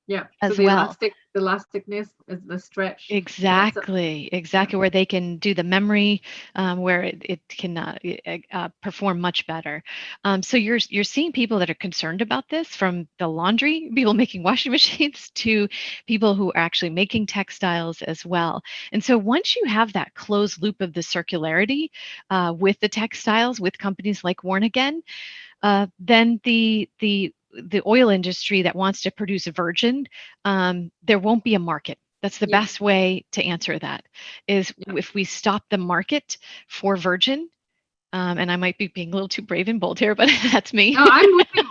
B: Yeah. So
C: as well.
B: the elasticness is the stretch. That's a, yeah.
C: Exactly, where they can do the memory, where it can perform much better. So you're seeing people that are concerned about this, from the laundry people making washing machines to people who are actually making textiles as well. And so once you have that closed loop of the circularity with the textiles, with companies like Worn Again, then the oil industry that wants to produce virgin, there won't be a market. That's the
B: Yeah.
C: best way to answer that, is
B: Yeah.
C: if we stop the market for virgin, and I might be being a little too brave and bold here, but that's me.
B: No, I'm with you.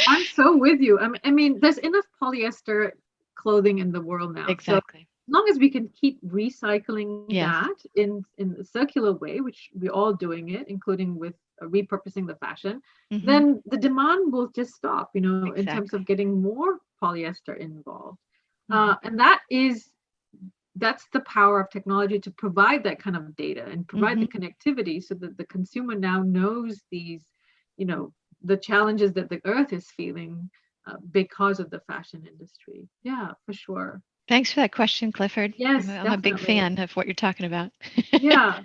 B: I'm so with you. I mean, there's enough polyester clothing in the world now. So as
C: Exactly.
B: long as we can keep recycling
C: Yes.
B: that in a circular way, which we're all doing it, including with repurposing the fashion,
C: Hmm.
B: then the demand will just stop, in terms of
C: Exactly.
B: getting more polyester involved.
C: Hmm.
B: And that's the power of technology, to provide that kind of data and provide
C: Hmm.
B: the connectivity, so that the consumer now knows these, you know, the challenges that the earth is feeling because of the fashion industry. Yeah, for sure.
C: Thanks for that question, Clifford. I'm
B: Yes,
C: a, I'm a big
B: definitely.
C: fan of what you're talking about.
B: Yeah.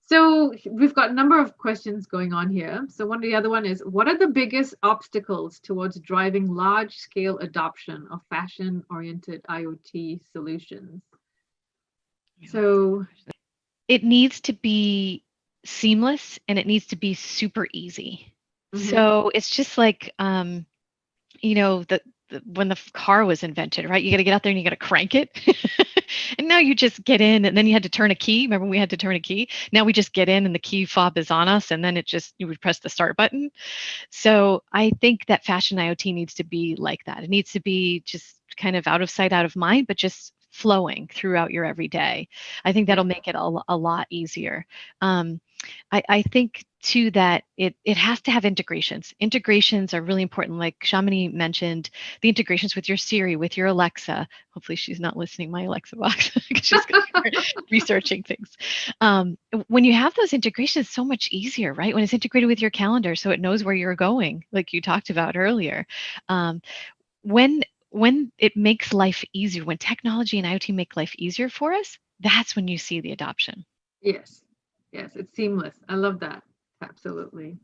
B: So we've got a number of questions going on here. So the other one is, what are the biggest obstacles towards driving large scale adoption of fashion oriented IoT solutions? So,
C: It needs to be seamless, and it needs to be super easy.
B: mhm,
C: So it's just like, when the car was invented, right? You got to get out there and you got to crank it. And now you just get in, and then you had to turn a key. Remember when we had to turn a key? Now we just get in and the key fob is on us, and then you would press the start button. So I think that fashion IoT needs to be like that. It needs to be just kind of out of sight, out of mind, but just flowing throughout your everyday. I think
B: yeah,
C: that'll make it a lot easier. Um, I think too that it has to have integrations. Integrations are really important. Like Shamini mentioned, the integrations with your Siri, with your Alexa. Hopefully she's not listening my Alexa box, because she's going to be researching things. When you have those integrations, it's so much easier, right? When it's integrated with your calendar, so it knows where you're going, like you talked about earlier. Um, when when it makes life easier, when technology and IoT make life easier for us, that's when you see the adoption.
B: yes, yes, it's seamless. I love that. Absolutely.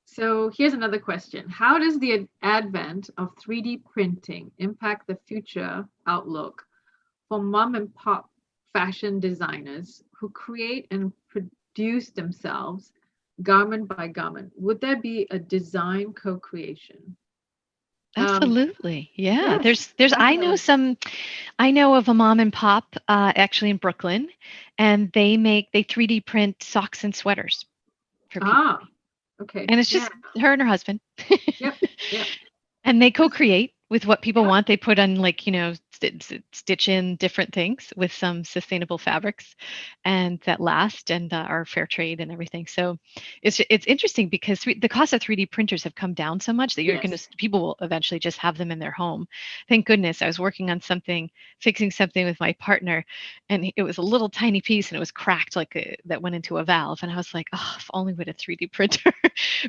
B: So here's another question. How does the advent of 3D printing impact the future outlook for mom and pop fashion designers who create and produce themselves garment by garment, would there be a design co-creation?
C: Absolutely. Yeah.
B: Yes,
C: There's
B: definitely.
C: I know of a mom and pop actually in Brooklyn, and they 3D print socks and sweaters for people.
B: Ah, okay.
C: And it's
B: Yeah.
C: just her and her husband.
B: Yep. Yep.
C: And they co-create with what people
B: Yep.
C: want. They put on like, stitch in different things with some sustainable fabrics and that last and are fair trade and everything. So it's interesting because the cost of 3D printers have come down so much that
B: Yes.
C: people will eventually just have them in their home. Thank goodness I was working on fixing something with my partner, and it was a little tiny piece and it was cracked like that went into a valve. And I was like, oh, if only with a 3D printer.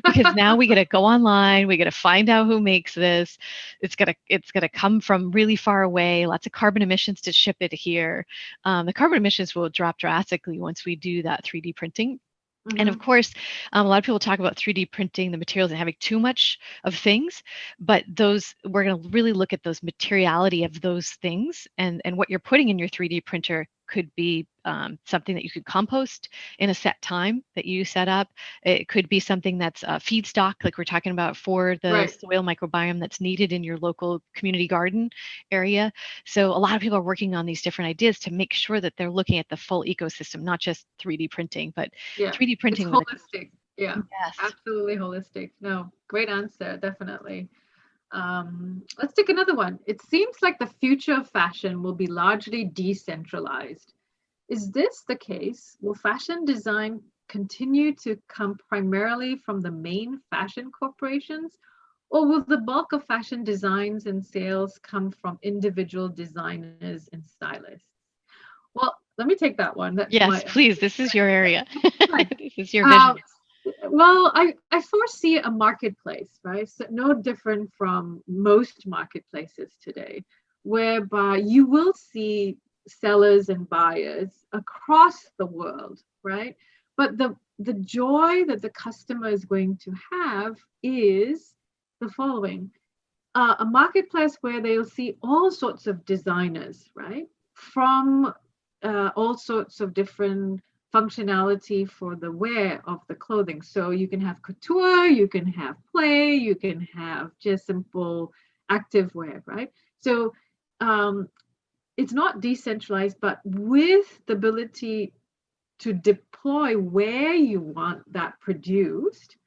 C: Because now we got to go online, we got to find out who makes this. It's gonna come from really far away, lots of carbon emissions to ship it here. The carbon emissions will drop drastically once we do that 3D printing. And of
B: Mm-hmm.
C: course, a lot of people talk about 3D printing the materials and having too much of things, but we're going to really look at those materiality of those things, and what you're putting in your 3D printer could be something that you could compost in a set time that you set up. It could be something that's feedstock, like we're talking about, for the
B: Right.
C: soil microbiome that's needed in your local community garden area. So a lot of people are working on these different ideas to make sure that they're looking at the full ecosystem, not just 3D printing, but
B: Yeah.
C: 3D
B: It's
C: printing with a
B: holistic. Yeah.
C: yes.
B: Absolutely holistic. No, great answer. Definitely. Let's take another one. It seems like the future of fashion will be largely decentralized. Is this the case? Will fashion design continue to come primarily from the main fashion corporations, or will the bulk of fashion designs and sales come from individual designers and stylists? Well, let me take that one. That's
C: Yes,
B: my
C: please. This is your area.
B: fine.
C: This is your vision.
B: Um, well, I foresee a marketplace, right? So no different from most marketplaces today, whereby you will see sellers and buyers across the world, right? But the joy that the customer is going to have is the following. A marketplace where they'll see all sorts of designers, right? From all sorts of different functionality for the wear of the clothing. So you can have couture, you can have play, you can have just simple active wear, right? So um, it's not decentralized, but with the ability to deploy where you want that produced,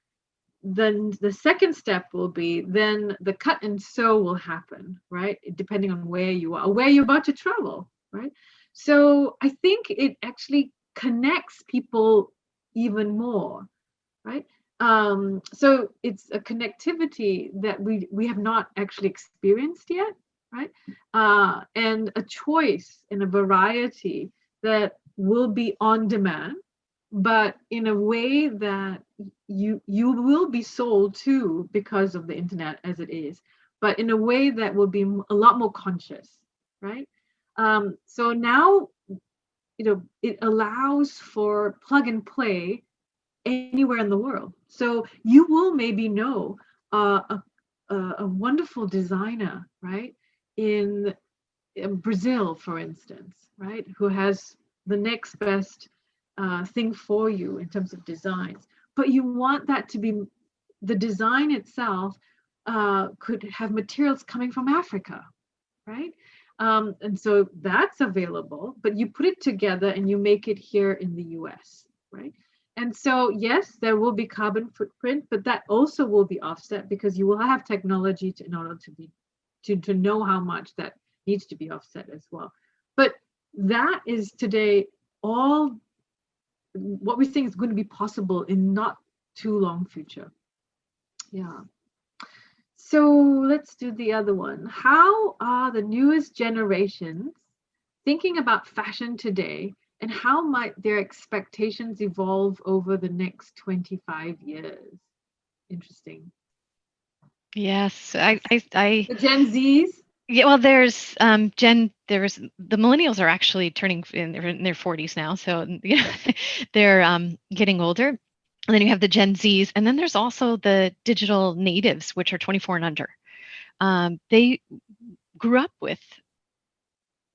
B: then the second step will be then the cut and sew will happen, right? Depending on where you are, where you're about to travel, right? So I think it actually connects people even more, right? So it's a connectivity that we have not actually experienced yet, right? And a choice and a variety that will be on demand, but in a way that you will be sold to because of the internet as it is, but in a way that will be a lot more conscious, right? So now, it allows for plug and play anywhere in the world. So you will maybe know a wonderful designer, right, in Brazil, for instance, right, who has the next best thing for you in terms of designs. But you want that to be the design itself could have materials coming from Africa, right? And so that's available, but you put it together and you make it here in the US, right? And so, yes, there will be carbon footprint, but that also will be offset because you will have technology in order to know how much that needs to be offset as well. But that is today all what we think is going to be possible in not too long future. Yeah. So let's do the other one. How are the newest generations thinking about fashion today, and how might their expectations evolve over the next 25 years? Interesting.
C: Yes, I
B: The Gen Zs?
C: yeah. Well, there's the millennials are actually turning in their 40s now, so they're getting older. And then you have the Gen Zs, and then there's also the digital natives, which are 24 and under. They grew up with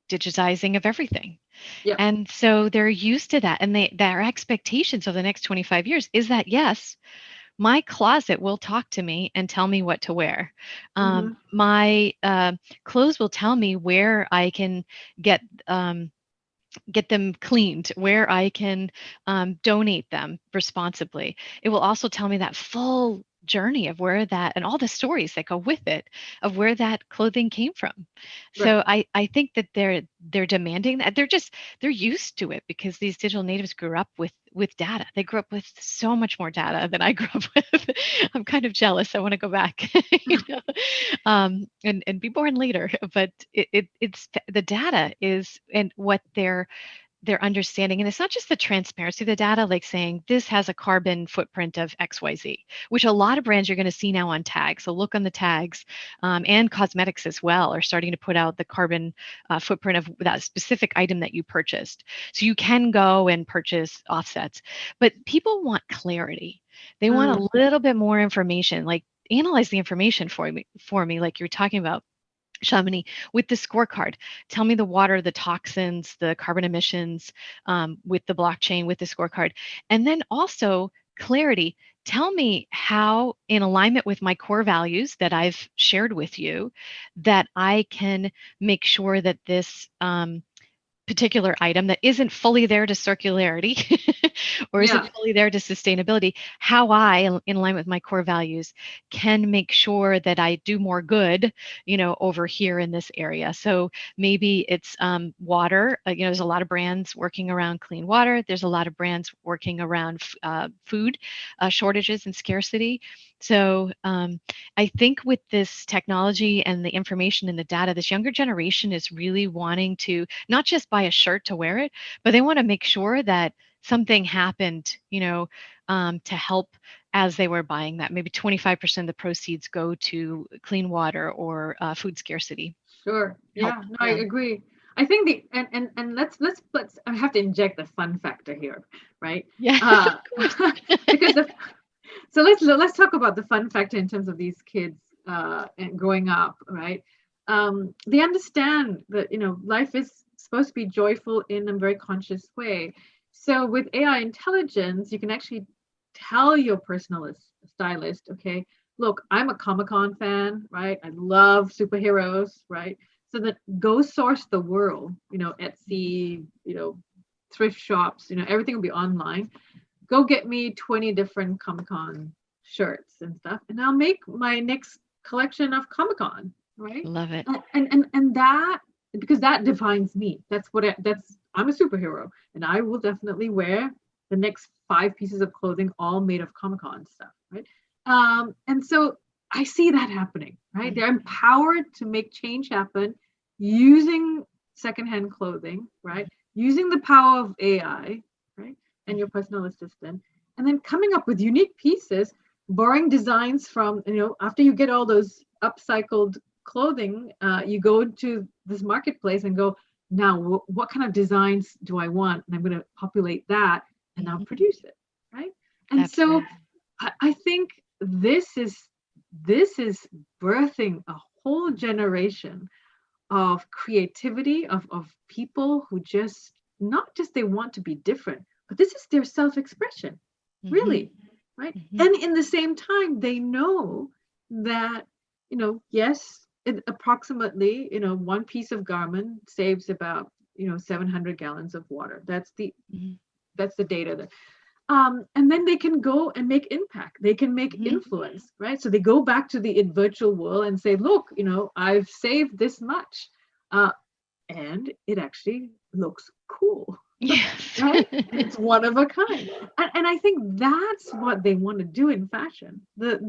C: digitizing of everything.
B: Yeah.
C: And so they're used to that. And their expectations of the next 25 years is that, yes, my closet will talk to me and tell me what to wear. My clothes will tell me where I can get get them cleaned, where I can donate them responsibly. It will also tell me that full journey of where that and all the stories that go with it of where that clothing came from.
B: Right.
C: So I think that they're demanding that. They're used to it because these digital natives grew up with data. They grew up with so much more data than I grew up with. I'm kind of jealous. I want to go back, and be born later. But it's the data is and what they're understanding. And it's not just the transparency of the data, like saying this has a carbon footprint of XYZ, which a lot of brands you're going to see now on tags. So look on the tags, and cosmetics as well are starting to put out the carbon footprint of that specific item that you purchased. So you can go and purchase offsets, but people want clarity. They want a little bit more information, like analyze the information for me, like you're talking about, Shamini, with the scorecard. Tell me the water, the toxins, the carbon emissions, with the blockchain, with the scorecard. And then also clarity. Tell me how, in alignment with my core values that I've shared with you, that I can make sure that this particular item that isn't fully there to circularity or
B: Yeah.
C: isn't fully there to sustainability, how I, in line with my core values, can make sure that I do more good, over here in this area. So maybe it's water. There's a lot of brands working around clean water. There's a lot of brands working around food shortages and scarcity. So I think with this technology and the information and the data, this younger generation is really wanting to not just buy a shirt to wear it, but they want to make sure that something happened, to help as they were buying that. Maybe 25% of the proceeds go to clean water or food scarcity.
B: Sure.
C: Help.
B: Yeah. No, I agree. I think and let's I have to inject the fun factor here, right?
C: Yeah.
B: Because so let's talk about the fun factor in terms of these kids and growing up, right? They understand that life is supposed to be joyful in a very conscious way. So with AI intelligence, you can actually tell your personal stylist, okay, look, I'm a Comic-Con fan, right? I love superheroes, right? So that go source the world, Etsy, thrift shops, everything will be online. Go get me 20 different Comic-Con shirts and stuff, and I'll make my next collection of Comic-Con, right?
C: Love it.
B: And that, because that defines me. I'm a superhero, and I will definitely wear the next 5 pieces of clothing all made of Comic-Con stuff, right? And so I see that happening, right? They're empowered to make change happen using secondhand clothing, right? Using the power of AI, right? And your personal assistant, and then coming up with unique pieces, borrowing designs from, after you get all those upcycled clothing, you go to this marketplace and go, now what kind of designs do I want? And I'm going to populate that and I'll produce it, right? And
C: Absolutely.
B: so I think this is birthing a whole generation of creativity, of people who just, not just they want to be different, but this is their self-expression, really, right? And in the same time, they know that, yes, approximately, one piece of garment saves about, 700 gallons of water. That's the data there. And then they can go and make impact. They can make influence, right? So they go back to the virtual world and say, look, I've saved this much. And it actually looks cool.
C: Yes.
B: Right? It's one of a kind. And I think that's what they want to do in fashion. The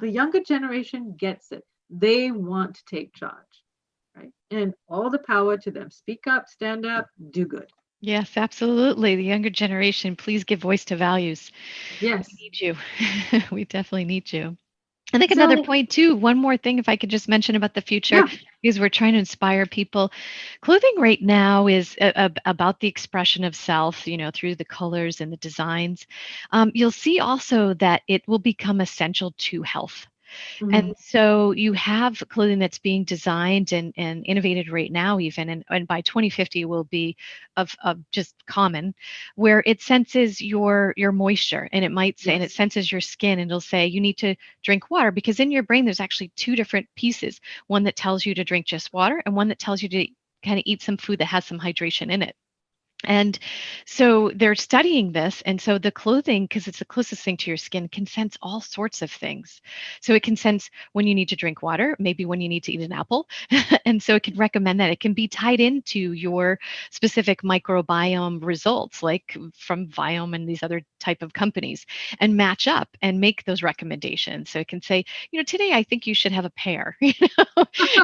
B: younger generation gets it. They want to take charge, right? And all the power to them. Speak up, stand up, do good.
C: Yes, absolutely. The younger generation, please give voice to values.
B: Yes.
C: We need you. We definitely need you. I think another
B: So,
C: point too, one more thing, if I could just mention about the future,
B: yeah.
C: because we're trying to inspire people. Clothing right now is about the expression of self, through the colors and the designs. You'll see also that it will become essential to health.
B: Mhm.
C: And so you have clothing that's being designed and innovated right now, even, and by 2050 will be of just common, where it senses your moisture, and it might say, and it
B: Yes.
C: senses your skin, and it'll say you need to drink water, because in your brain there's actually two different pieces, one that tells you to drink just water and one that tells you to kind of eat some food that has some hydration in it. And so they're studying this. And so the clothing, because it's the closest thing to your skin, can sense all sorts of things. So it can sense when you need to drink water, maybe when you need to eat an apple. And so it can recommend that. It can be tied into your specific microbiome results, like from Viome and these other type of companies, and match up and make those recommendations. So it can say, today I think you should have a pear,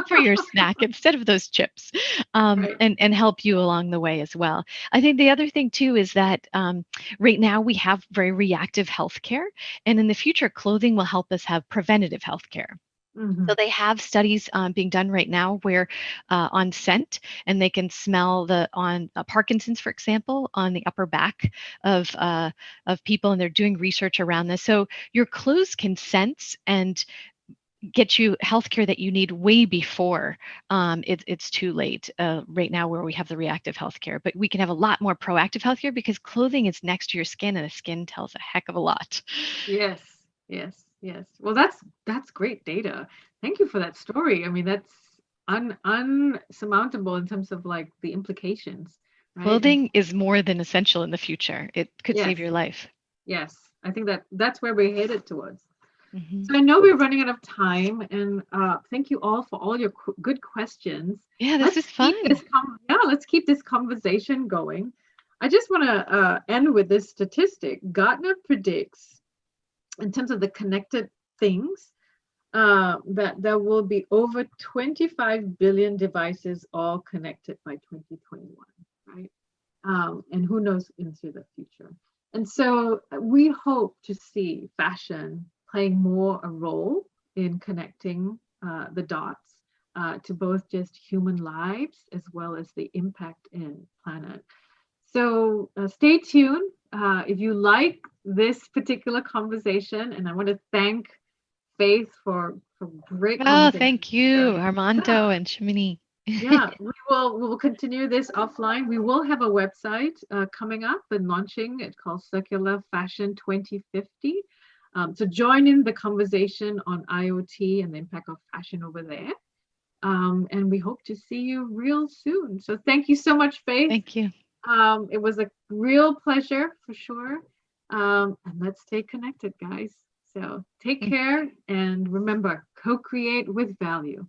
C: for your snack instead of those chips,
B: Right.
C: and help you along the way as well. I think the other thing too is that right now we have very reactive healthcare, and in the future, clothing will help us have preventative healthcare. So
B: Mhm.
C: they have studies being done right now where on scent, and they can smell on Parkinson's, for example, on the upper back of people, and they're doing research around this. So your clothes can sense and get you healthcare that you need way before it's too late. Right now, where we have the reactive healthcare, but we can have a lot more proactive healthcare because clothing is next to your skin, and the skin tells a heck of a lot.
B: Yes. Yes. Yes. Well, that's great data. Thank you for that story. I mean, that's unsurmountable in terms of like the implications, right? And
C: Clothing is more than essential in the future. It could
B: yes.
C: save your life.
B: Yes. I think that's where we're headed towards.
C: Hmm.
B: So I know we're running out of time, and thank you all for all your good questions.
C: Yeah, this
B: Let's
C: is
B: keep
C: fun.
B: let's keep this conversation going. I just want to end with this statistic. Gartner predicts, in terms of the connected things, that there will be over 25 billion devices all connected by 2021, right? And who knows into the future. And so we hope to see fashion playing more a role in connecting the dots to both just human lives as well as the impact in planet. So stay tuned. If you like this particular conversation, and I want to thank Faith for great
C: Oh,
B: conversation
C: thank you,
B: here.
C: Armando and Shamini.
B: Yeah, we will continue this offline. We will have a website coming up and launching. It's called CircularFashion2050. So join in the conversation on IoT and the impact of fashion over there. And we hope to see you real soon. So thank you so much, Faith.
C: Thank you.
B: It was a real pleasure for sure. And let's stay connected, guys. So take care and remember, co-create with value.